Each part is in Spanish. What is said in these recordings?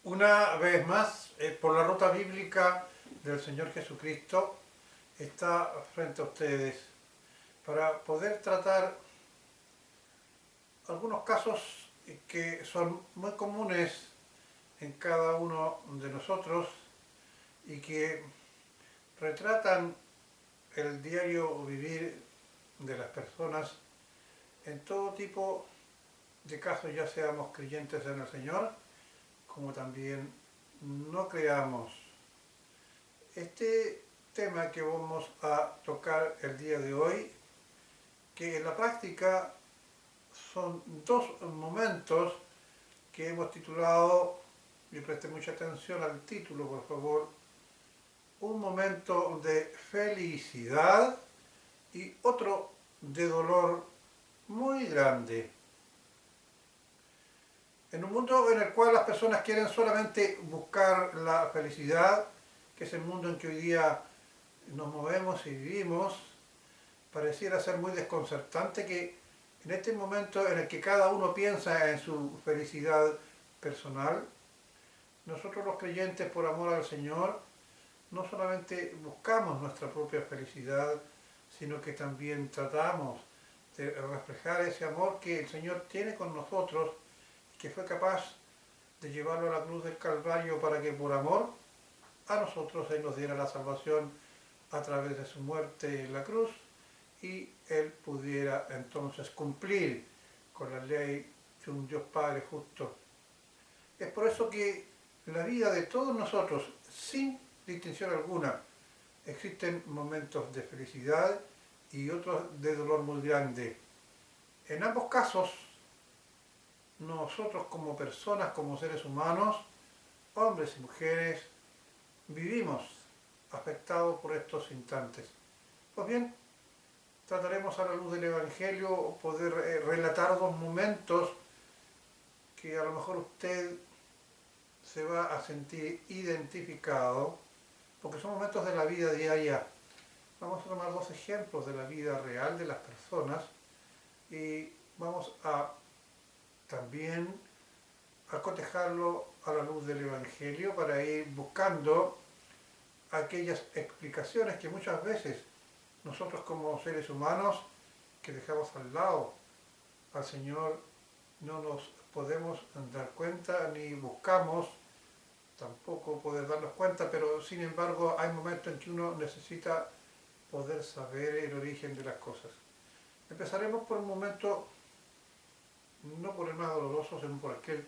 Una vez más, por la ruta bíblica del Señor Jesucristo, está frente a ustedes para poder tratar algunos casos que son muy comunes en cada uno de nosotros y que retratan el diario vivir de las personas en todo tipo de casos, ya seamos creyentes en el Señor, como también no creamos. Este tema que vamos a tocar el día de hoy, que en la práctica son dos momentos que hemos titulado, y preste mucha atención al título por favor, un momento de felicidad y otro de dolor muy grande. En un mundo en el cual las personas quieren solamente buscar la felicidad, que es el mundo en que hoy día nos movemos y vivimos, pareciera ser muy desconcertante que en este momento en el que cada uno piensa en su felicidad personal, nosotros los creyentes, por amor al Señor, no solamente buscamos nuestra propia felicidad, sino que también tratamos de reflejar ese amor que el Señor tiene con nosotros, que fue capaz de llevarlo a la cruz del Calvario para que por amor a nosotros Él nos diera la salvación a través de su muerte en la cruz y Él pudiera entonces cumplir con la ley de un Dios Padre justo. Es por eso que en la vida de todos nosotros, sin distinción alguna, existen momentos de felicidad y otros de dolor muy grande. En ambos casos, nosotros como personas, como seres humanos, hombres y mujeres, vivimos afectados por estos instantes. Pues bien, trataremos a la luz del Evangelio poder relatar dos momentos que a lo mejor usted se va a sentir identificado, porque son momentos de la vida diaria. Vamos a tomar dos ejemplos de la vida real de las personas y vamos a también a cotejarlo a la luz del Evangelio para ir buscando aquellas explicaciones que muchas veces nosotros como seres humanos que dejamos al lado al Señor no nos podemos dar cuenta ni buscamos tampoco poder darnos cuenta, pero sin embargo hay momentos en que uno necesita poder saber el origen de las cosas. Empezaremos por un momento, no por el más doloroso, sino por aquel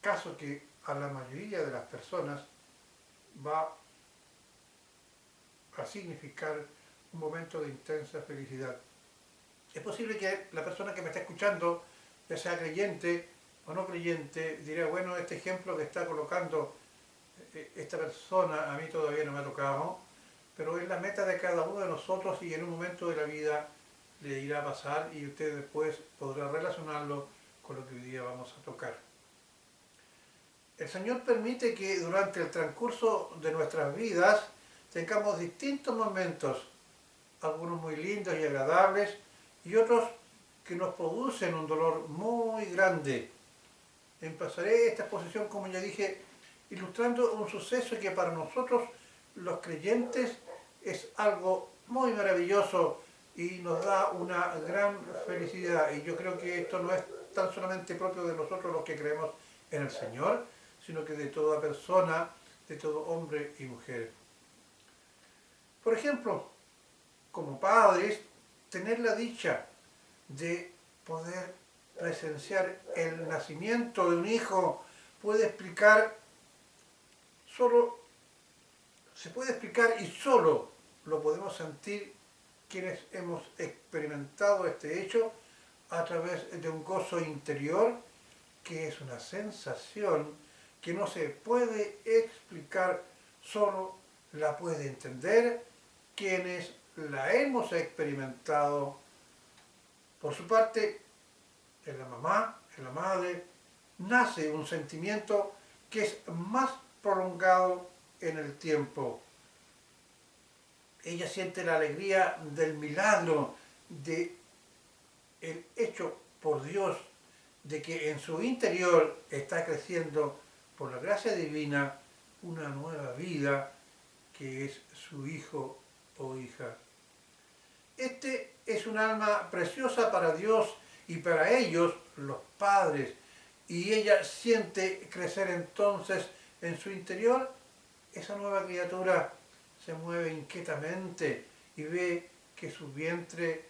caso que a la mayoría de las personas va a significar un momento de intensa felicidad. Es posible que la persona que me está escuchando, ya sea creyente o no creyente, dirá, bueno, este ejemplo que está colocando esta persona a mí todavía no me ha tocado, pero es la meta de cada uno de nosotros y en un momento de la vida le irá a pasar y usted después podrá relacionarlo con lo que hoy día vamos a tocar. El Señor permite que durante el transcurso de nuestras vidas tengamos distintos momentos, algunos muy lindos y agradables y otros que nos producen un dolor muy grande. Empezaré esta exposición, como ya dije, ilustrando un suceso que para nosotros los creyentes es algo muy maravilloso y nos da una gran felicidad. Y yo creo que esto no es tan solamente propio de nosotros los que creemos en el Señor, sino que de toda persona, de todo hombre y mujer. Por ejemplo, como padres, tener la dicha de poder presenciar el nacimiento de un hijo puede explicar se puede explicar y solo lo podemos sentir quienes hemos experimentado este hecho a través de un gozo interior que es una sensación que no se puede explicar, solo la puede entender quienes la hemos experimentado. Por su parte, en la mamá, en la madre, nace un sentimiento que es más prolongado en el tiempo. Ella siente la alegría del milagro, de el hecho por Dios, de que en su interior está creciendo por la gracia divina, una nueva vida que es su hijo o hija. Este es un alma preciosa para Dios y para ellos, los padres, y ella siente crecer entonces en su interior. Esa nueva criatura se mueve inquietamente y ve que su vientre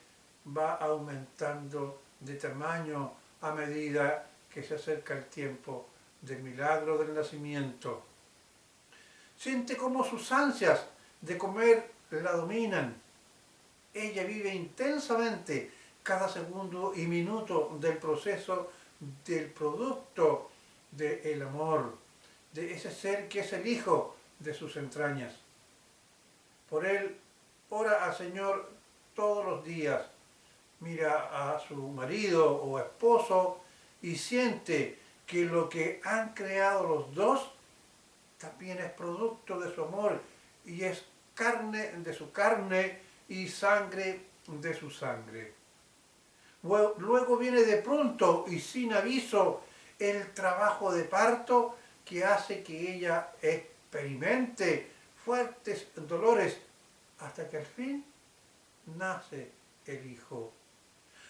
va aumentando de tamaño a medida que se acerca el tiempo del milagro del nacimiento. Siente cómo sus ansias de comer la dominan. Ella vive intensamente cada segundo y minuto del proceso del producto del amor, de ese ser que es el hijo de sus entrañas. Por él ora al Señor todos los días, mira a su marido o esposo y siente que lo que han creado los dos también es producto de su amor y es carne de su carne y sangre de su sangre. Luego viene de pronto y sin aviso el trabajo de parto que hace que ella experimente fuertes dolores hasta que al fin nace el hijo.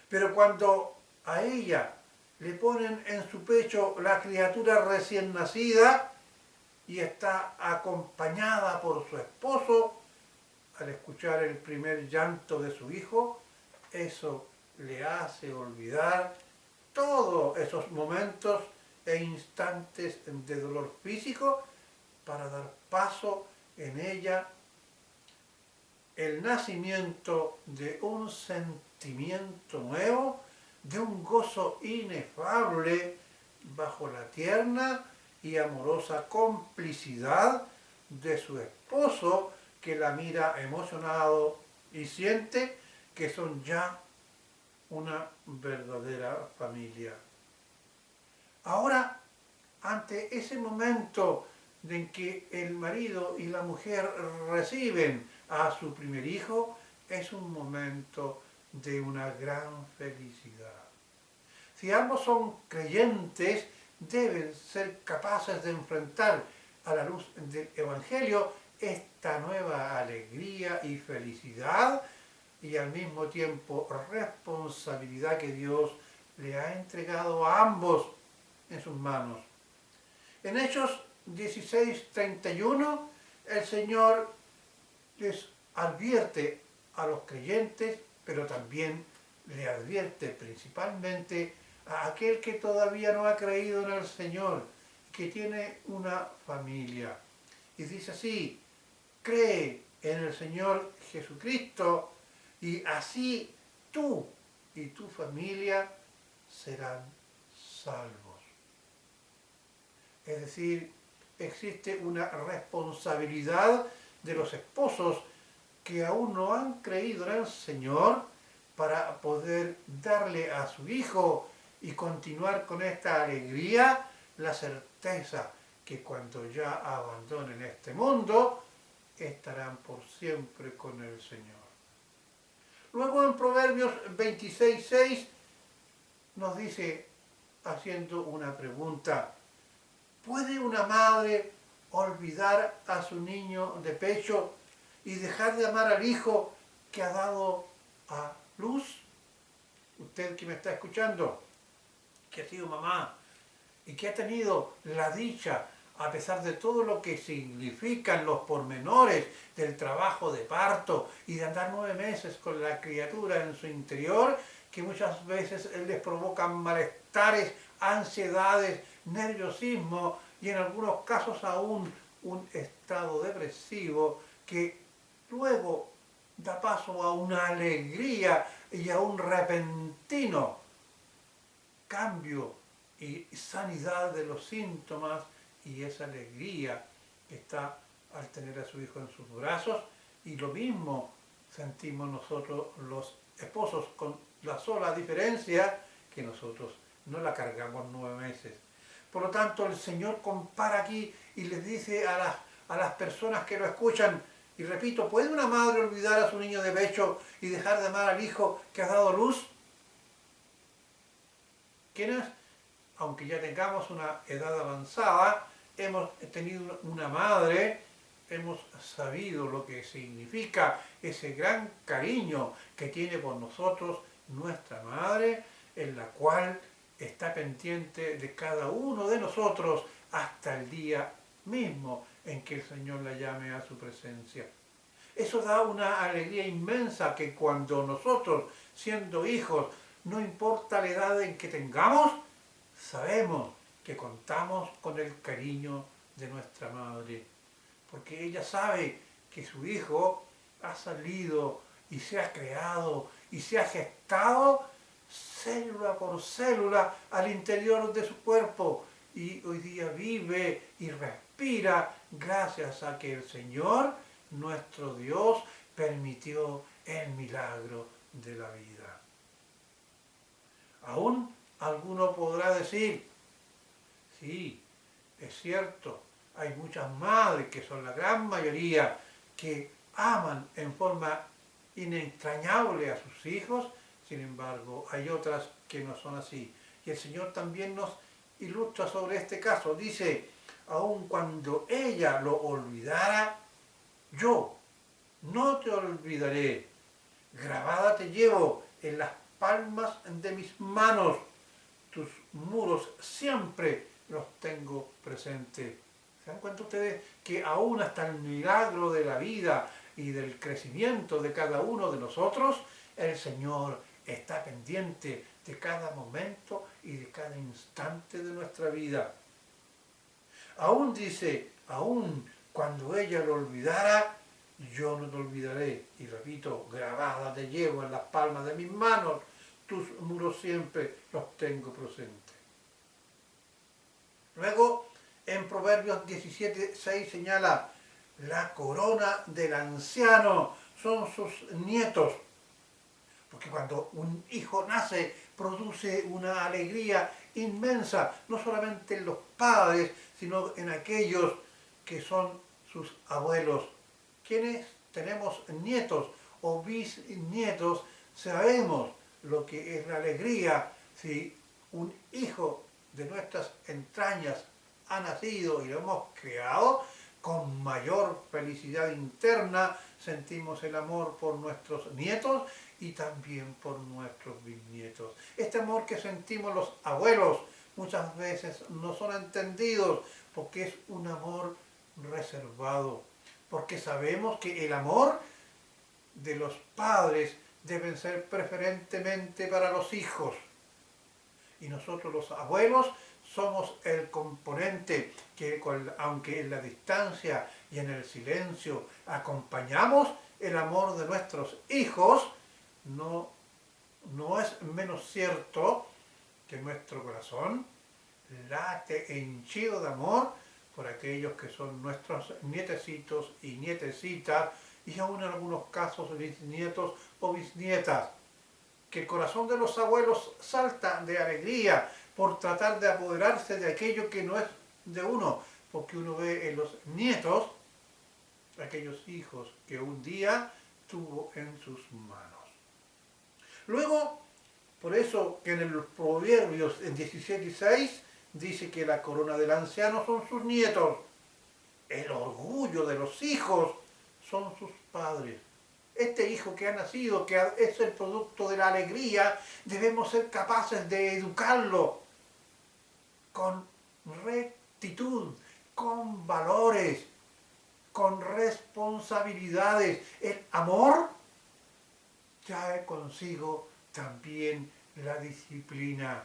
Pero cuando a ella le ponen en su pecho la criatura recién nacida y está acompañada por su esposo, al escuchar el primer llanto de su hijo, eso le hace olvidar todos esos momentos e instantes de dolor físico para dar paso en ella el nacimiento de un sentimiento nuevo, de un gozo inefable bajo la tierna y amorosa complicidad de su esposo, que la mira emocionado y siente que son ya una verdadera familia. Ahora, ante ese momento en que el marido y la mujer reciben a su primer hijo, es un momento de una gran felicidad. Si ambos son creyentes, deben ser capaces de enfrentar a la luz del Evangelio esta nueva alegría y felicidad y al mismo tiempo responsabilidad que Dios le ha entregado a ambos en sus manos. En Hechos 16:31 el Señor les advierte a los creyentes, pero también le advierte principalmente a aquel que todavía no ha creído en el Señor, que tiene una familia. Y dice así: cree en el Señor Jesucristo y así tú y tu familia serán salvos. Es decir, existe una responsabilidad de los esposos que aún no han creído en el Señor para poder darle a su hijo y continuar con esta alegría la certeza que cuando ya abandonen este mundo estarán por siempre con el Señor. Luego en Proverbios 26:6 nos dice, haciendo una pregunta: ¿puede una madre olvidar a su niño de pecho y dejar de amar al hijo que ha dado a luz? Usted que me está escuchando, que ha sido mamá y que ha tenido la dicha, a pesar de todo lo que significan los pormenores del trabajo de parto y de andar 9 meses con la criatura en su interior, que muchas veces les provocan malestares, ansiedades, nerviosismo y en algunos casos aún un estado depresivo que luego da paso a una alegría y a un repentino cambio y sanidad de los síntomas y esa alegría que está al tener a su hijo en sus brazos. Y lo mismo sentimos nosotros los esposos, con la sola diferencia que nosotros no la cargamos 9 meses. Por lo tanto, el Señor compara aquí y les dice a las personas que lo escuchan, y repito, ¿puede una madre olvidar a su niño de pecho y dejar de amar al hijo que ha dado luz? ¿Quiénes, aunque ya tengamos una edad avanzada, hemos tenido una madre, hemos sabido lo que significa ese gran cariño que tiene por nosotros nuestra madre, en la cual está pendiente de cada uno de nosotros hasta el día mismo en que el Señor la llame a su presencia. Eso da una alegría inmensa que cuando nosotros, siendo hijos, no importa la edad en que tengamos, sabemos que contamos con el cariño de nuestra madre, porque ella sabe que su hijo ha salido y se ha creado y se ha gestado célula por célula al interior de su cuerpo y hoy día vive y respira gracias a que el Señor, nuestro Dios, permitió el milagro de la vida. Aún alguno podrá decir, sí, es cierto, hay muchas madres, que son la gran mayoría, que aman en forma inextrañable a sus hijos, sin embargo, hay otras que no son así. Y el Señor también nos ilustra sobre este caso. Dice, aun cuando ella lo olvidara, yo no te olvidaré. Grabada te llevo en las palmas de mis manos. Tus muros siempre los tengo presentes. ¿Se dan cuenta ustedes que aún hasta el milagro de la vida y del crecimiento de cada uno de nosotros, el Señor está pendiente de cada momento y de cada instante de nuestra vida? Aún dice, aún cuando ella lo olvidara, yo no te olvidaré. Y repito, grabada te llevo en las palmas de mis manos, tus muros siempre los tengo presentes. Luego, en Proverbios 17:6 señala, la corona del anciano son sus nietos. Porque cuando un hijo nace, produce una alegría inmensa, no solamente en los padres, sino en aquellos que son sus abuelos. Quienes tenemos nietos o bisnietos, sabemos lo que es la alegría si un hijo de nuestras entrañas ha nacido y lo hemos creado. Con mayor felicidad interna sentimos el amor por nuestros nietos y también por nuestros bisnietos. Este amor que sentimos los abuelos muchas veces no son entendidos porque es un amor reservado, porque sabemos que el amor de los padres debe ser preferentemente para los hijos. Y nosotros los abuelos somos el componente que, aunque en la distancia y en el silencio acompañamos el amor de nuestros hijos, no es menos cierto que nuestro corazón late henchido de amor por aquellos que son nuestros nietecitos y nietecitas, y aún en algunos casos bisnietos o bisnietas, que el corazón de los abuelos salta de alegría por tratar de apoderarse de aquello que no es de uno, porque uno ve en los nietos aquellos hijos que un día tuvo en sus manos. Luego, por eso que en el Proverbios en 17:6 dice que la corona del anciano son sus nietos, el orgullo de los hijos son sus padres. Este hijo que ha nacido, que es el producto de la alegría, debemos ser capaces de educarlo con rectitud, con valores, con responsabilidades. El amor trae consigo también la disciplina.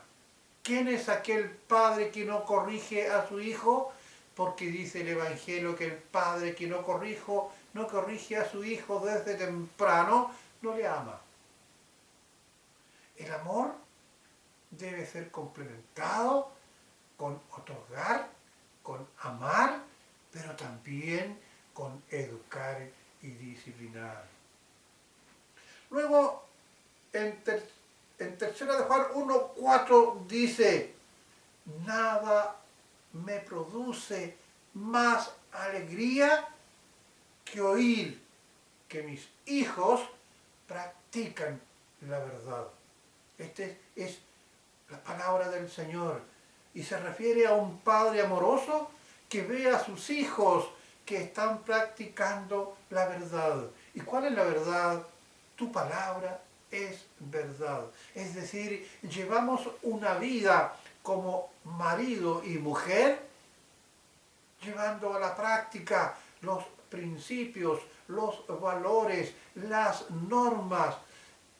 ¿Quién es aquel padre que no corrige a su hijo? Porque dice el Evangelio que el padre que no corrige a su hijo desde temprano, no le ama. El amor debe ser complementado con otorgar, con amar, pero también con educar y disciplinar. Luego, en tercera de Juan 1:4 dice, nada me produce más alegría que oír que mis hijos practican la verdad. Esta es la palabra del Señor y se refiere a un padre amoroso que vea a sus hijos que están practicando la verdad. ¿Y cuál es la verdad? Tu palabra es verdad. Es decir, llevamos una vida como marido y mujer, llevando a la práctica los principios, los valores, las normas,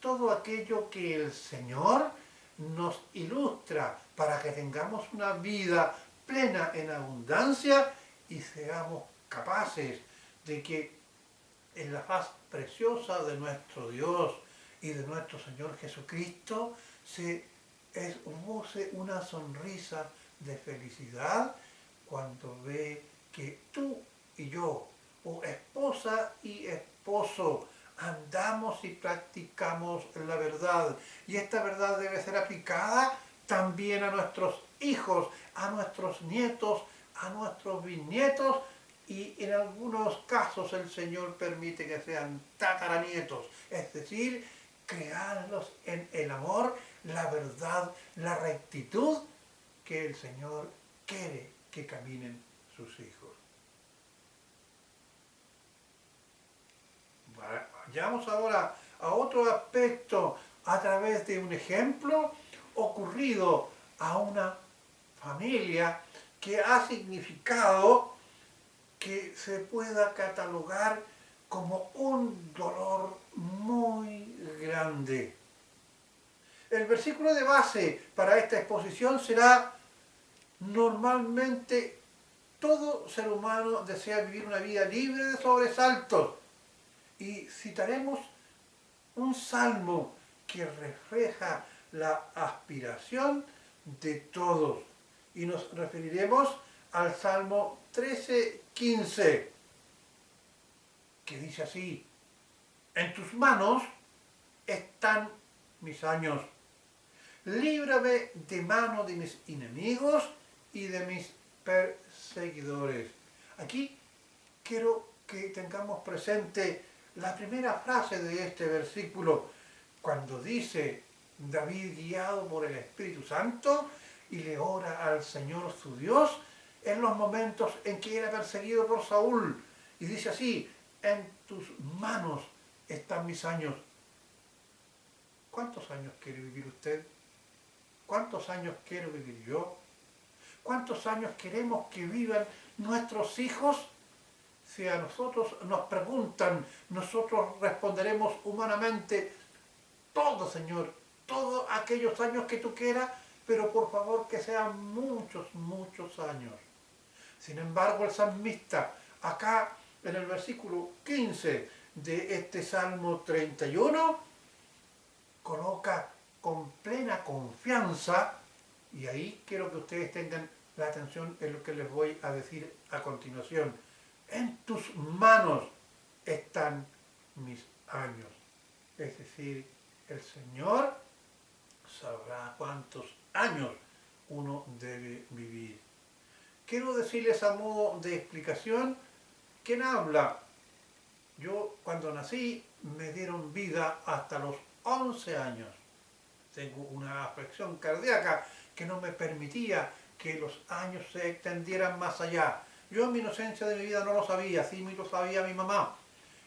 todo aquello que el Señor nos ilustra para que tengamos una vida plena en abundancia y seamos capaces de que en la faz preciosa de nuestro Dios y de nuestro Señor Jesucristo se esboce una sonrisa de felicidad cuando ve que tú y yo, o esposa y esposo, andamos y practicamos la verdad. Y esta verdad debe ser aplicada también a nuestros hijos, a nuestros nietos, a nuestros bisnietos, y en algunos casos el Señor permite que sean tataranietos, es decir, crearlos en el amor, la verdad, la rectitud que el Señor quiere que caminen sus hijos. Vayamos ahora a otro aspecto a través de un ejemplo ocurrido a una familia que ha significado que se pueda catalogar como un dolor muy grande. El versículo de base para esta exposición será: normalmente todo ser humano desea vivir una vida libre de sobresaltos. Y citaremos un salmo que refleja la aspiración de todos. Y nos referiremos al Salmo 13:15, que dice así: en tus manos están mis años. Líbrame de mano de mis enemigos y de mis perseguidores. Aquí quiero que tengamos presente la primera frase de este versículo, cuando dice David, guiado por el Espíritu Santo, y le ora al Señor su Dios en los momentos en que era perseguido por Saúl. Y dice así: en tus manos están mis años. ¿Cuántos años quiere vivir usted? ¿Cuántos años quiero vivir yo? ¿Cuántos años queremos que vivan nuestros hijos? Si a nosotros nos preguntan, nosotros responderemos humanamente: todo, Señor, todos aquellos años que tú quieras, pero por favor que sean muchos, muchos años. Sin embargo, el salmista, acá en el versículo 15 de este Salmo 31, coloca con plena confianza, y ahí quiero que ustedes tengan la atención en lo que les voy a decir a continuación: en tus manos están mis años. Es decir, el Señor sabrá cuántos años uno debe vivir. Quiero decirles a modo de explicación: ¿quién habla? Yo, cuando nací, me dieron vida hasta los 11 años. Tengo una afección cardíaca que no me permitía que los años se extendieran más allá. Yo en mi inocencia de mi vida no lo sabía, sí me lo sabía mi mamá.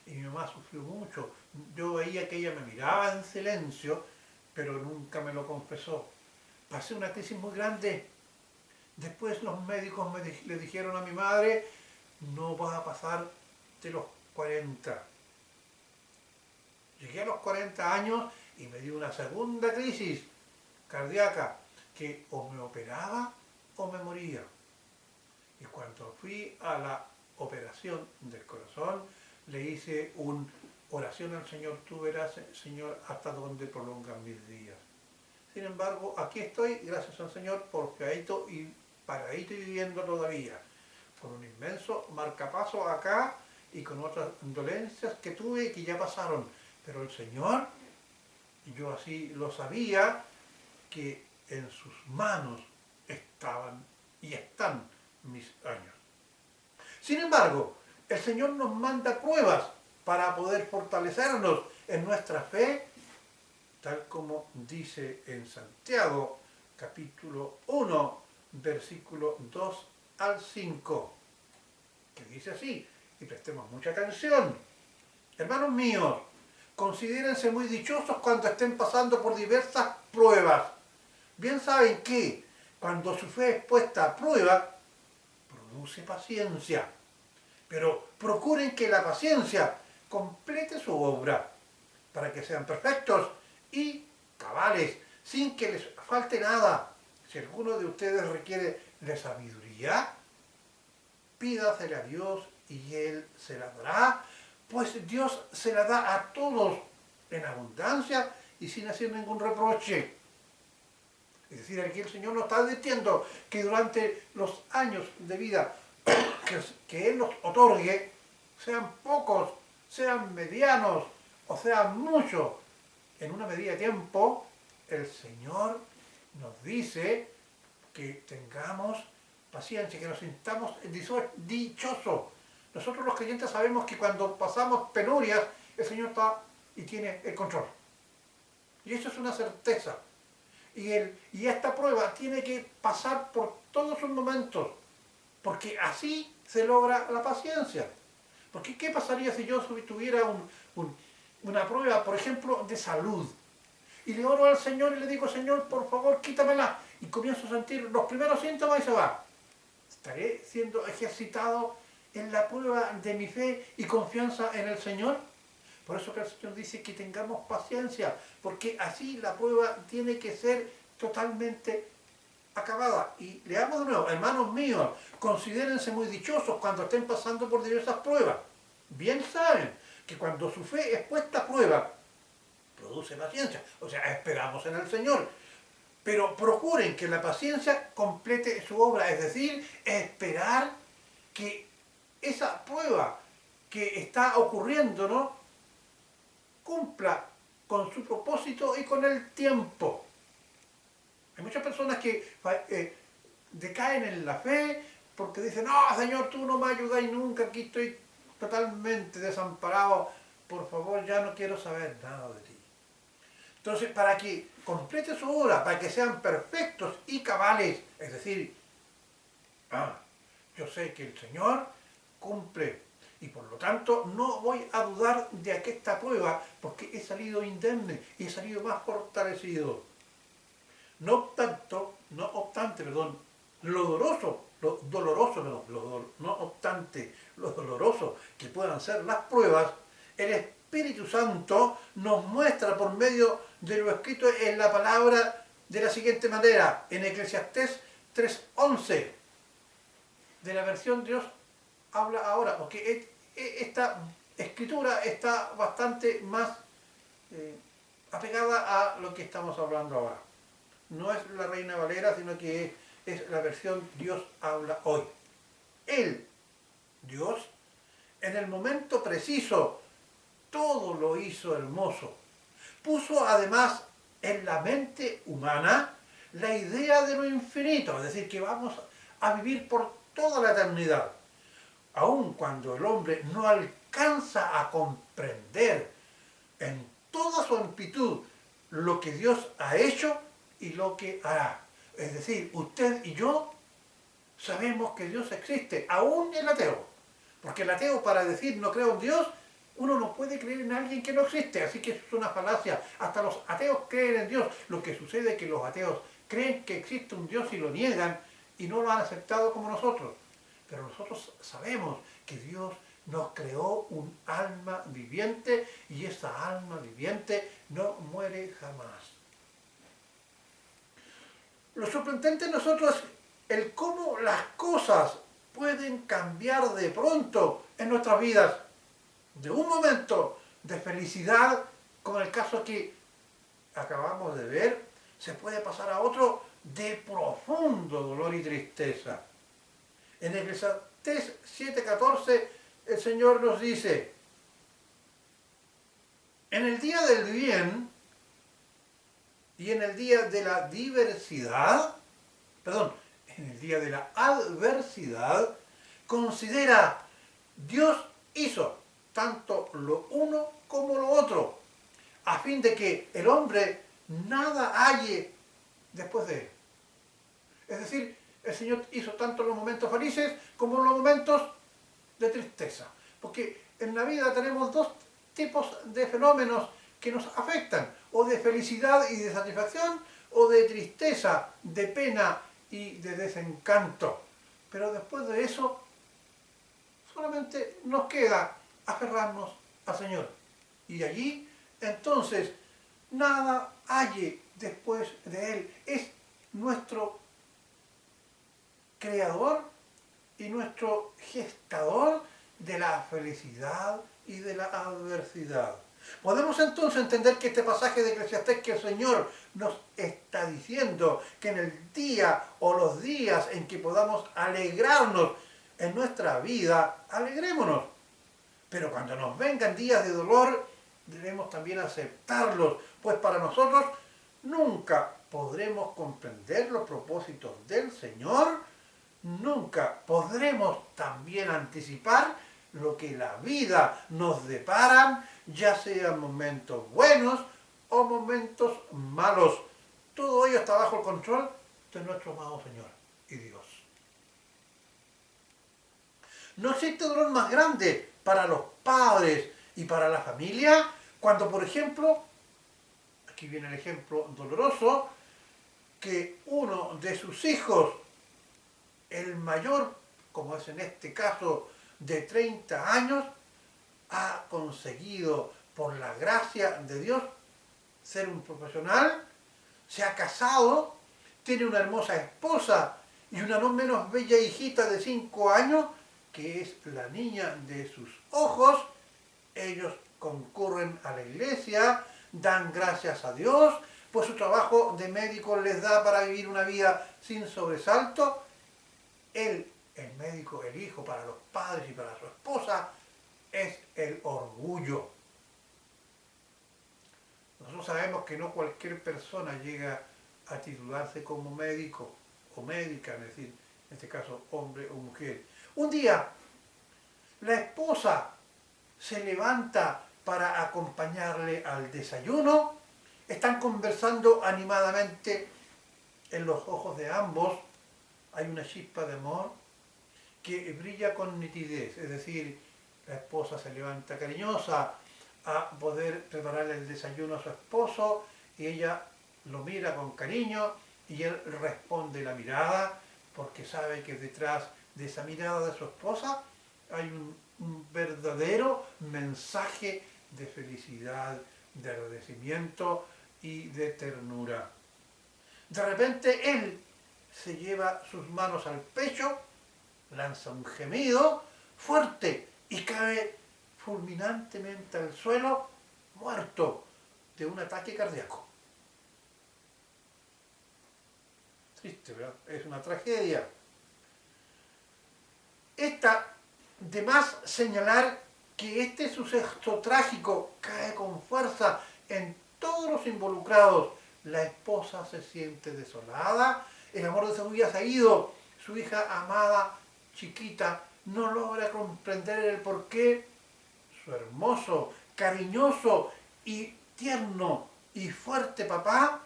Y mi mamá sufrió mucho. Yo veía que ella me miraba en silencio, pero nunca me lo confesó. Pasé una crisis muy grande. Después los médicos le dijeron a mi madre: no vas a pasar de los 40. Llegué a los 40 años y me dio una segunda crisis cardíaca que o me operaba o me moría. Y cuando fui a la operación del corazón, le hice una oración al Señor: tú verás, Señor, hasta dónde prolongan mis días. Sin embargo, aquí estoy, gracias al Señor, porfiadito y paradito y viviendo todavía, con un inmenso marcapaso acá y con otras dolencias que tuve y que ya pasaron. Pero el Señor, yo así lo sabía, que en sus manos estaban y están mis años. Sin embargo, el Señor nos manda pruebas para poder fortalecernos en nuestra fe, tal como dice en Santiago, capítulo 1, versículo 2 al 5, que dice así, y prestemos mucha atención. Hermanos míos, considérense muy dichosos cuando estén pasando por diversas pruebas. Bien saben que cuando su fe es puesta a prueba, produce paciencia. Pero procuren que la paciencia complete su obra, para que sean perfectos y cabales, sin que les falte nada. Si alguno de ustedes requiere de sabiduría, pídasela a Dios y Él se la dará, pues Dios se la da a todos en abundancia y sin hacer ningún reproche. Es decir, aquí el Señor nos está advirtiendo que durante los años de vida que Él nos otorgue, sean pocos, sean medianos o sean muchos, en una medida de tiempo, el Señor nos dice que tengamos paciencia, que nos sintamos dichosos. Nosotros los creyentes sabemos que cuando pasamos penurias, el Señor está y tiene el control. Y eso es una certeza. Y esta prueba tiene que pasar por todos sus momentos, porque así se logra la paciencia. Porque ¿qué pasaría si yo tuviera una prueba, por ejemplo, de salud? Y le oro al Señor y le digo, Señor, por favor, quítamela. Y comienzo a sentir los primeros síntomas y se va. ¿Estaré siendo ejercitado en la prueba de mi fe y confianza en el Señor? Por eso que el Señor dice que tengamos paciencia, porque así la prueba tiene que ser totalmente acabada. Y leamos de nuevo, hermanos míos, considérense muy dichosos cuando estén pasando por diversas pruebas. Bien saben que cuando su fe es puesta a prueba, produce paciencia. O sea, esperamos en el Señor. Pero procuren que la paciencia complete su obra, es decir, esperar que esa prueba que está ocurriendo, ¿no?, cumpla con su propósito y con el tiempo. Hay muchas personas que decaen en la fe porque dicen, no, Señor, tú no me ayudas nunca, aquí estoy totalmente desamparado, por favor, ya no quiero saber nada de ti. Entonces, para que complete su obra, para que sean perfectos y cabales, es decir, yo sé que el Señor cumple y por lo tanto no voy a dudar de esta prueba porque he salido indemne y he salido más fortalecido. No obstante, lo doloroso que puedan ser las pruebas, el Espíritu Santo nos muestra por medio de lo escrito en la palabra de la siguiente manera, en Eclesiastés 3:11, de la versión Dios habla ahora, porque esta escritura está bastante más apegada a lo que estamos hablando ahora. No es la Reina Valera, sino que es la versión Dios habla hoy. Él, Dios, en el momento preciso, todo lo hizo hermoso. Puso además en la mente humana la idea de lo infinito, es decir, que vamos a vivir por toda la eternidad. Aun cuando el hombre no alcanza a comprender en toda su amplitud lo que Dios ha hecho y lo que hará. Es decir, usted y yo sabemos que Dios existe, aún el ateo. Porque el ateo, para decir no creo en Dios, uno no puede creer en alguien que no existe, así que es una falacia. Hasta los ateos creen en Dios. Lo que sucede es que los ateos creen que existe un Dios y lo niegan y no lo han aceptado como nosotros. Pero nosotros sabemos que Dios nos creó un alma viviente y esa alma viviente no muere jamás. Lo sorprendente en nosotros es el cómo las cosas pueden cambiar de pronto en nuestras vidas. De un momento de felicidad, como el caso que acabamos de ver, se puede pasar a otro de profundo dolor y tristeza. En Eclesiastés 7:14 el Señor nos dice, en el día del bien y en el día de la diversidad, en el día de la adversidad, considera, Dios hizo tanto lo uno como lo otro, a fin de que el hombre nada halle después de él. Es decir, El Señor hizo tanto los momentos felices como los momentos de tristeza. Porque en la vida tenemos dos tipos de fenómenos que nos afectan, o de felicidad y de satisfacción, o de tristeza, de pena y de desencanto. Pero después de eso, solamente nos queda aferrarnos al Señor. Y allí, entonces, nada hay después de Él. Es nuestro creador y nuestro gestador de la felicidad y de la adversidad. Podemos entonces entender que este pasaje de Eclesiastés, que el Señor nos está diciendo que en el día o los días en que podamos alegrarnos en nuestra vida, alegrémonos. Pero cuando nos vengan días de dolor, debemos también aceptarlos, pues para nosotros nunca podremos comprender los propósitos del Señor, nunca podremos también anticipar lo que la vida nos depara, ya sean momentos buenos o momentos malos. Todo ello está bajo el control de nuestro amado Señor y Dios. No existe dolor más grande para los padres y para la familia cuando, por ejemplo, aquí viene el ejemplo doloroso, que uno de sus hijos, el mayor, como es en este caso de 30 años, ha conseguido por la gracia de Dios ser un profesional, se ha casado, tiene una hermosa esposa y una no menos bella hijita de 5 años, que es la niña de sus ojos. Ellos concurren a la iglesia, dan gracias a Dios, pues su trabajo de médico les da para vivir una vida sin sobresalto. Él, el médico, el hijo, para los padres y para su esposa, es el orgullo. Nosotros sabemos que no cualquier persona llega a titularse como médico o médica, es decir, en este caso hombre o mujer. Un día, la esposa se levanta para acompañarle al desayuno, están conversando animadamente, en los ojos de ambos hay una chispa de amor que brilla con nitidez, es decir, la esposa se levanta cariñosa a poder prepararle el desayuno a su esposo y ella lo mira con cariño y él responde la mirada porque sabe que detrás de esa mirada de su esposa hay un verdadero mensaje de felicidad, de agradecimiento y de ternura. De repente él se lleva sus manos al pecho, lanza un gemido fuerte y cae fulminantemente al suelo, muerto de un ataque cardíaco. Triste, ¿verdad? Es una tragedia. Está de más señalar que este suceso trágico cae con fuerza en todos los involucrados. La esposa se siente desolada, el amor de su vida se ha ido, su hija amada, chiquita, no logra comprender el porqué. Su hermoso, cariñoso y tierno y fuerte papá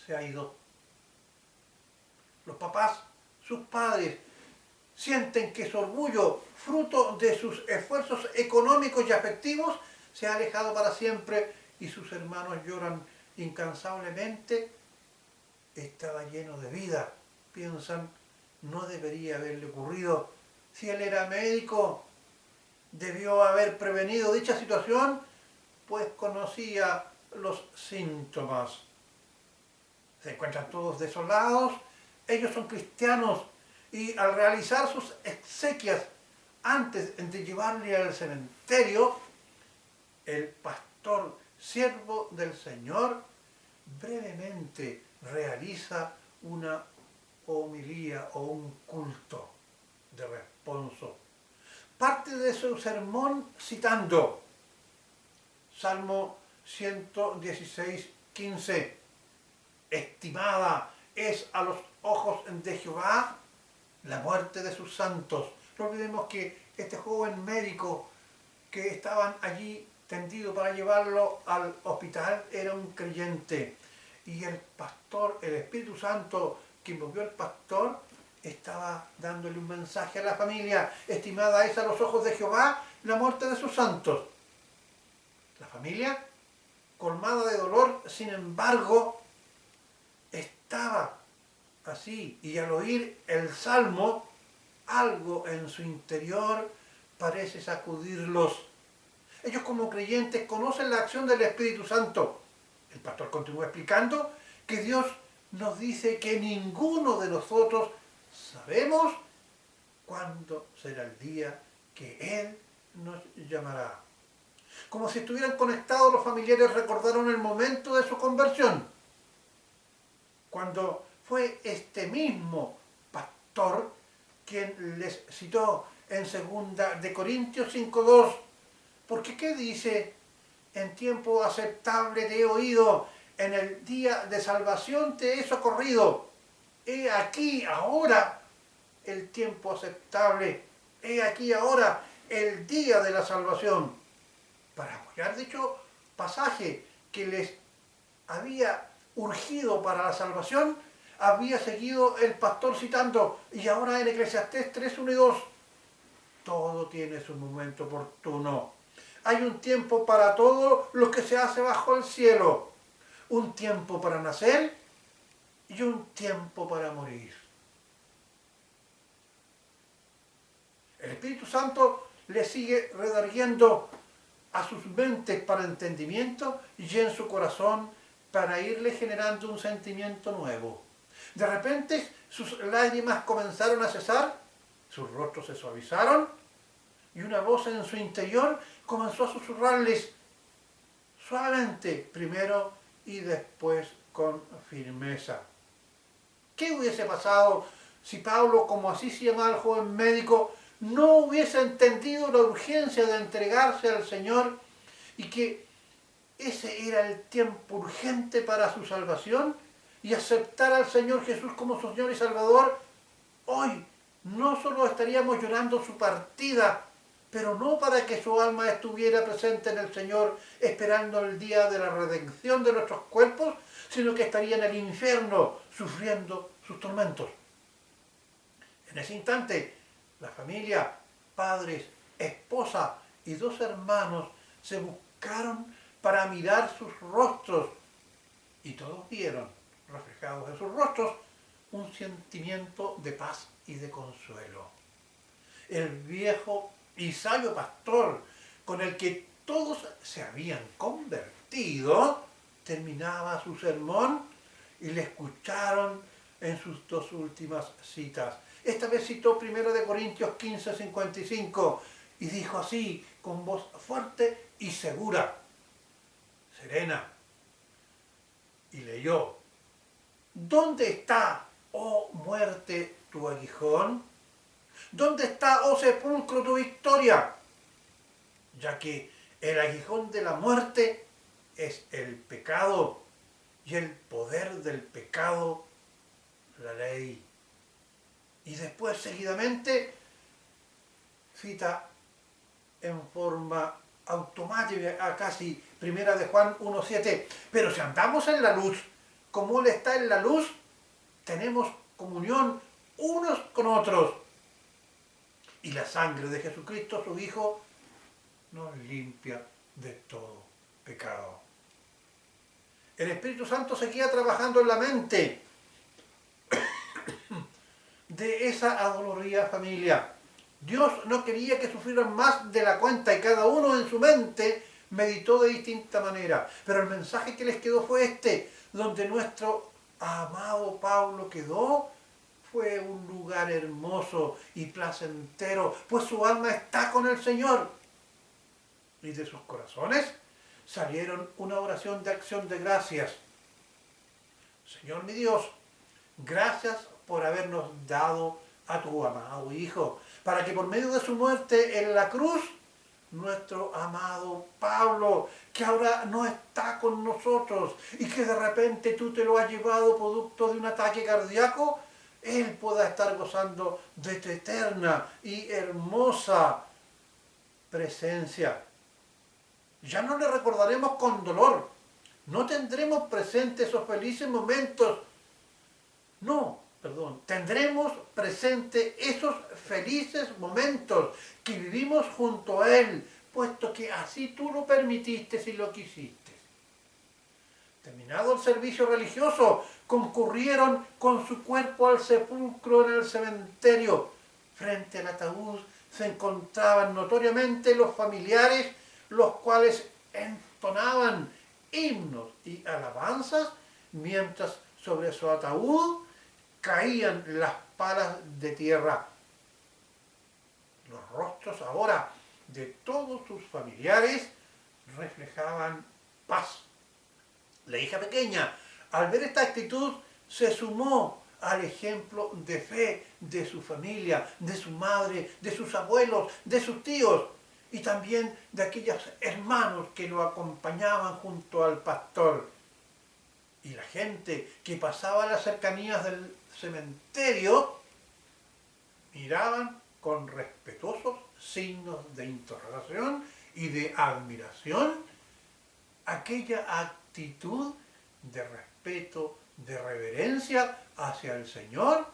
se ha ido. Los papás, sus padres, sienten que su orgullo, fruto de sus esfuerzos económicos y afectivos, se ha alejado para siempre y sus hermanos lloran incansablemente. Estaba lleno de vida, piensan, no debería haberle ocurrido. Si él era médico, debió haber prevenido dicha situación, pues conocía los síntomas. Se encuentran todos desolados, ellos son cristianos, y al realizar sus exequias antes de llevarle al cementerio, el pastor, siervo del Señor, brevemente realiza una homilía o un culto de responso. Parte de su sermón citando Salmo 116, 15. Estimada es a los ojos de Jehová la muerte de sus santos. No olvidemos que este joven médico que estaban allí tendido para llevarlo al hospital era un creyente. Y el pastor, el Espíritu Santo, que envolvió al pastor estaba dándole un mensaje a la familia. Estimada es a los ojos de Jehová la muerte de sus santos. La familia, colmada de dolor, sin embargo, estaba así. Y al oír el salmo, algo en su interior parece sacudirlos. Ellos como creyentes conocen la acción del Espíritu Santo. El pastor continúa explicando que Dios nos dice que ninguno de nosotros sabemos cuándo será el día que Él nos llamará. Como si estuvieran conectados, los familiares recordaron el momento de su conversión, cuando fue este mismo pastor quien les citó en 2 de Corintios 5:2. Porque ¿qué dice? En tiempo aceptable te he oído, en el día de salvación te he socorrido. He aquí ahora el tiempo aceptable, he aquí ahora el día de la salvación. Para apoyar dicho pasaje que les había urgido para la salvación, había seguido el pastor citando, y ahora en Eclesiastés 3:1 y 2, todo tiene su momento oportuno. Hay un tiempo para todo lo que se hace bajo el cielo, un tiempo para nacer y un tiempo para morir. El Espíritu Santo le sigue redarguiendo a sus mentes para entendimiento y en su corazón para irle generando un sentimiento nuevo. De repente sus lágrimas comenzaron a cesar, sus rostros se suavizaron y una voz en su interior comenzó a susurrarles suavemente, primero y después con firmeza. ¿Qué hubiese pasado si Pablo, como así se llamaba el joven médico, no hubiese entendido la urgencia de entregarse al Señor y que ese era el tiempo urgente para su salvación y aceptar al Señor Jesús como su Señor y Salvador? Hoy no solo estaríamos llorando su partida, pero no para que su alma estuviera presente en el Señor esperando el día de la redención de nuestros cuerpos, sino que estaría en el infierno sufriendo sus tormentos. En ese instante, la familia, padres, esposa y 2 hermanos se buscaron para mirar sus rostros y todos vieron reflejados en sus rostros un sentimiento de paz y de consuelo. El viejo y sabio pastor con el que todos se habían convertido terminaba su sermón y le escucharon en sus 2 últimas citas. Esta vez citó 1 de Corintios 15:55 y dijo así, con voz fuerte y segura, serena, y leyó: ¿Dónde está, oh muerte, tu aguijón? ¿Dónde está, oh sepulcro, tu victoria? Ya que el aguijón de la muerte es el pecado y el poder del pecado, la ley. Y después, seguidamente, cita en forma automática, casi, 1 de Juan 1:7. Pero si andamos en la luz, como Él está en la luz, tenemos comunión unos con otros. Y la sangre de Jesucristo, su Hijo, nos limpia de todo pecado. El Espíritu Santo seguía trabajando en la mente de esa adolorida familia. Dios no quería que sufrieran más de la cuenta y cada uno en su mente meditó de distinta manera. Pero el mensaje que les quedó fue este: donde nuestro amado Pablo quedó fue un lugar hermoso y placentero, pues su alma está con el Señor. Y de sus corazones salieron una oración de acción de gracias. Señor mi Dios, gracias por habernos dado a tu amado Hijo, para que por medio de su muerte en la cruz, nuestro amado Pablo, que ahora no está con nosotros y que de repente tú te lo has llevado producto de un ataque cardíaco, él pueda estar gozando de tu eterna y hermosa presencia. Ya no le recordaremos con dolor, no tendremos presentes esos felices momentos. No, tendremos presente esos felices momentos que vivimos junto a Él, puesto que así tú lo permitiste y lo quisiste. Terminado el servicio religioso, concurrieron con su cuerpo al sepulcro en el cementerio. Frente al ataúd se encontraban notoriamente los familiares, los cuales entonaban himnos y alabanzas, mientras sobre su ataúd caían las palas de tierra. Los rostros ahora de todos sus familiares reflejaban paz. La hija pequeña, al ver esta actitud, se sumó al ejemplo de fe de su familia, de su madre, de sus abuelos, de sus tíos y también de aquellos hermanos que lo acompañaban junto al pastor. Y la gente que pasaba a las cercanías del cementerio miraban con respetuosos signos de interrogación y de admiración aquella actitud de respeto, de reverencia hacia el Señor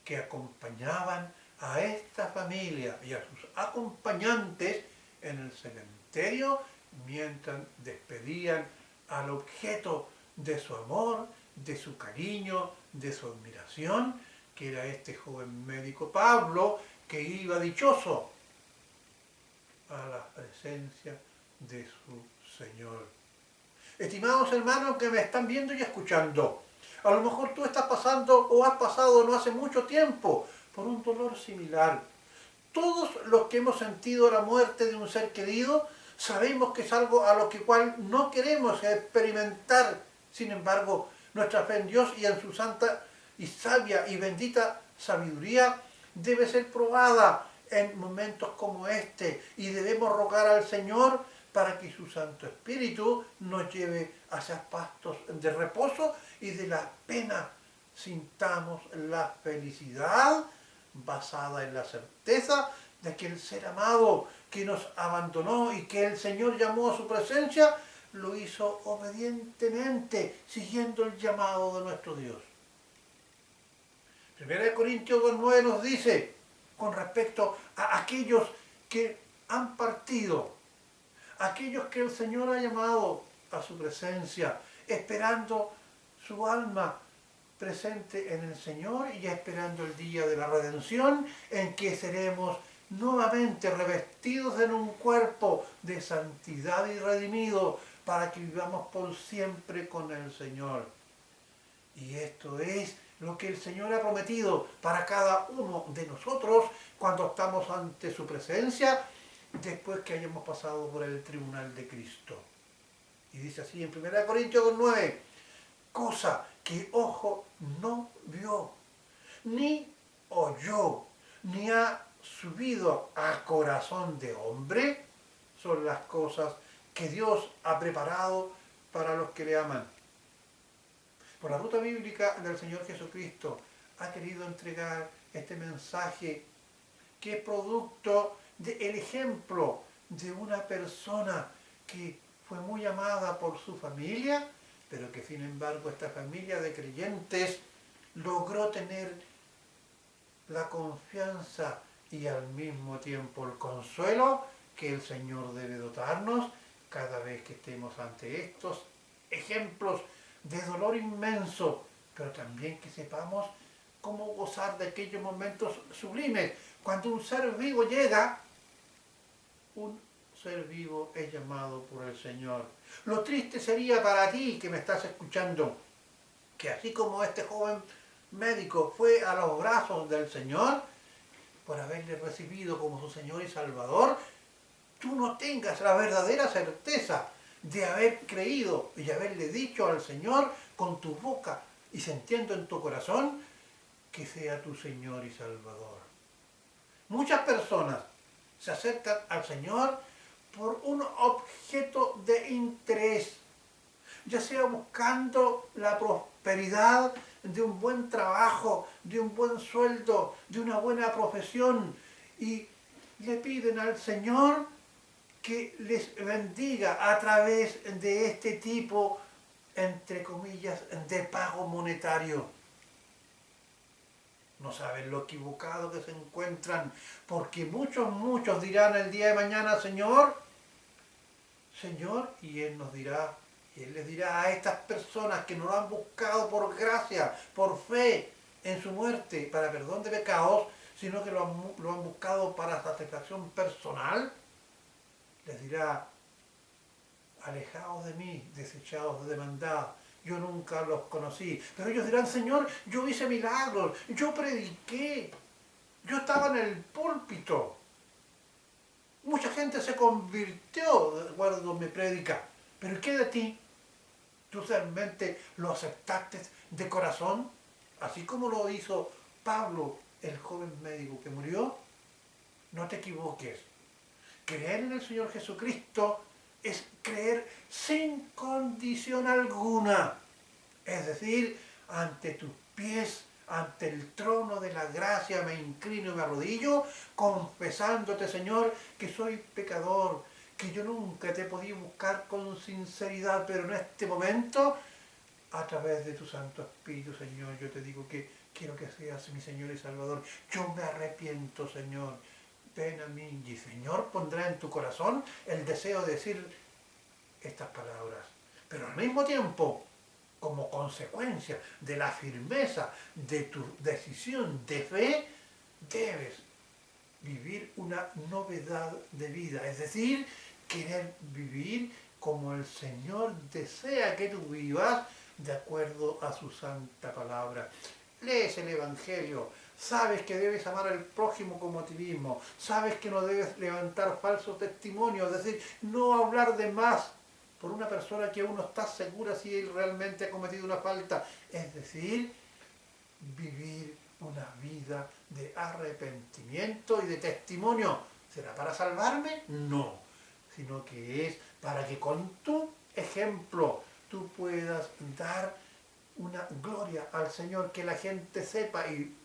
que acompañaban a esta familia y a sus acompañantes en el cementerio mientras despedían al objeto de su amor, de su cariño, de su admiración, que era este joven médico Pablo, que iba dichoso a la presencia de su Señor. Estimados hermanos que me están viendo y escuchando, a lo mejor tú estás pasando o has pasado no hace mucho tiempo por un dolor similar. Todos los que hemos sentido la muerte de un ser querido sabemos que es algo a lo que cual no queremos experimentar. Sin embargo, nuestra fe en Dios y en su santa y sabia y bendita sabiduría debe ser probada en momentos como este y debemos rogar al Señor para que su Santo Espíritu nos lleve hacia pastos de reposo y de la pena sintamos la felicidad basada en la certeza de que el ser amado que nos abandonó y que el Señor llamó a su presencia, lo hizo obedientemente, siguiendo el llamado de nuestro Dios. 1 Corintios 2:9 nos dice, con respecto a aquellos que han partido, aquellos que el Señor ha llamado a su presencia, esperando su alma presente en el Señor y esperando el día de la redención en que seremos nuevamente revestidos en un cuerpo de santidad y redimido para que vivamos por siempre con el Señor. Y esto es lo que el Señor ha prometido para cada uno de nosotros cuando estamos ante su presencia después que hayamos pasado por el tribunal de Cristo. Y dice así en 1 Corintios 2:9, cosa que ojo no vio, ni oyó, ni ha subido a corazón de hombre, son las cosas que Dios ha preparado para los que le aman. Por la ruta bíblica del Señor Jesucristo ha querido entregar este mensaje que es producto del ejemplo de una persona que fue muy amada por su familia, pero que sin embargo esta familia de creyentes logró tener la confianza y al mismo tiempo el consuelo que el Señor debe dotarnos cada vez que estemos ante estos ejemplos de dolor inmenso, pero también que sepamos cómo gozar de aquellos momentos sublimes. Cuando un ser vivo llega, un ser vivo es llamado por el Señor. Lo triste sería para ti que me estás escuchando, que así como este joven médico fue a los brazos del Señor, por haberle recibido como su Señor y Salvador, tú no tengas la verdadera certeza de haber creído y haberle dicho al Señor con tu boca y sintiendo en tu corazón que sea tu Señor y Salvador. Muchas personas se acercan al Señor por un objeto de interés, ya sea buscando la prosperidad de un buen trabajo, de un buen sueldo, de una buena profesión, y le piden al Señor que les bendiga a través de este tipo, entre comillas, de pago monetario. No saben lo equivocado que se encuentran, porque muchos dirán el día de mañana, Señor, Señor, y Él nos dirá, y Él les dirá a estas personas que no lo han buscado por gracia, por fe en su muerte, para perdón de pecados, sino que lo han buscado para satisfacción personal, les dirá, alejaos de mí, desechados de maldad, yo nunca los conocí. Pero ellos dirán, Señor, yo hice milagros, yo prediqué, yo estaba en el púlpito. Mucha gente se convirtió de acuerdo a mi prédica. Pero ¿qué de ti? ¿Tú realmente lo aceptaste de corazón? Así como lo hizo Pablo, el joven médico que murió. No te equivoques. Creer en el Señor Jesucristo es creer sin condición alguna. Es decir, ante tus pies, ante el trono de la gracia me inclino y me arrodillo, confesándote, Señor, que soy pecador, que yo nunca te he podido buscar con sinceridad, pero en este momento, a través de tu Santo Espíritu, Señor, yo te digo que quiero que seas mi Señor y Salvador. Yo me arrepiento, Señor. Ven a mí, y Señor pondrá en tu corazón el deseo de decir estas palabras. Pero al mismo tiempo, como consecuencia de la firmeza de tu decisión de fe, debes vivir una novedad de vida, es decir, querer vivir como el Señor desea que tú vivas de acuerdo a su santa palabra. Lees el Evangelio, sabes que debes amar al prójimo como a ti mismo, sabes que no debes levantar falsos testimonios, es decir, no hablar de más por una persona que aún no está segura si él realmente ha cometido una falta, es decir, vivir una vida de arrepentimiento y de testimonio. ¿Será para salvarme? No, sino que es para que con tu ejemplo tú puedas dar una gloria al Señor, que la gente sepa y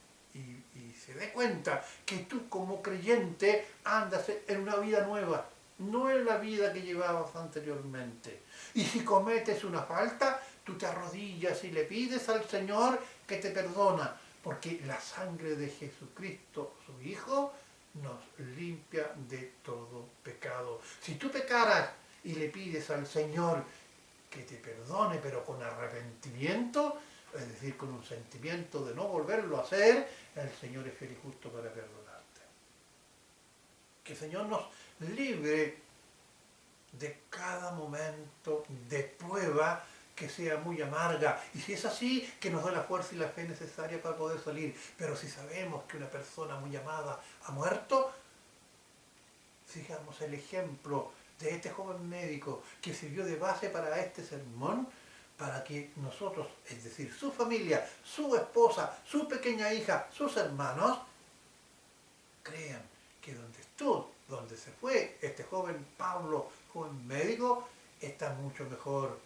se dé cuenta que tú como creyente andas en una vida nueva, no en la vida que llevabas anteriormente. Y si cometes una falta, tú te arrodillas y le pides al Señor que te perdona, porque la sangre de Jesucristo, su Hijo, nos limpia de todo pecado. Si tú pecaras y le pides al Señor que te perdone, pero con arrepentimiento, es decir, con un sentimiento de no volverlo a hacer, el Señor es fiel y justo para perdonarte. Que el Señor nos libre de cada momento de prueba que sea muy amarga. Y si es así, que nos dé la fuerza y la fe necesaria para poder salir. Pero si sabemos que una persona muy amada ha muerto, sigamos el ejemplo de este joven médico que sirvió de base para este sermón, para que nosotros, es decir, su familia, su esposa, su pequeña hija, sus hermanos, crean que donde estuvo, donde se fue este joven Pablo, joven médico, está mucho mejor.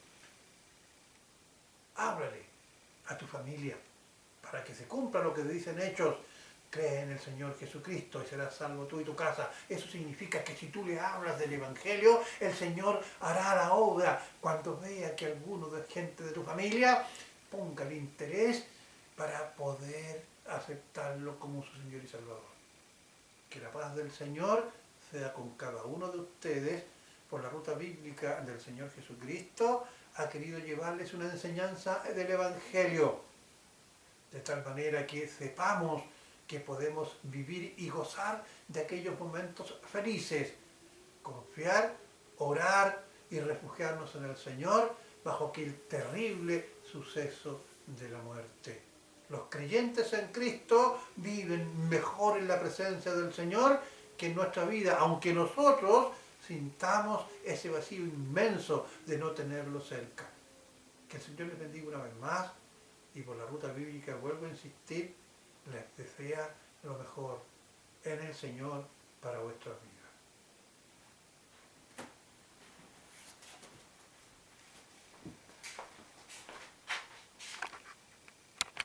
Háblale a tu familia para que se cumpla lo que dicen Hechos. Cree en el Señor Jesucristo y serás salvo tú y tu casa. Eso significa que si tú le hablas del Evangelio, el Señor hará la obra cuando vea que alguno de gente de tu familia ponga el interés para poder aceptarlo como su Señor y Salvador. Que la paz del Señor sea con cada uno de ustedes. Por la ruta bíblica del Señor Jesucristo ha querido llevarles una enseñanza del Evangelio, de tal manera que sepamos que podemos vivir y gozar de aquellos momentos felices, confiar, orar y refugiarnos en el Señor bajo aquel terrible suceso de la muerte. Los creyentes en Cristo viven mejor en la presencia del Señor que en nuestra vida, aunque nosotros sintamos ese vacío inmenso de no tenerlo cerca. Que el Señor les bendiga una vez más y por la ruta bíblica vuelvo a insistir, les desea lo mejor en el Señor para vuestras vidas.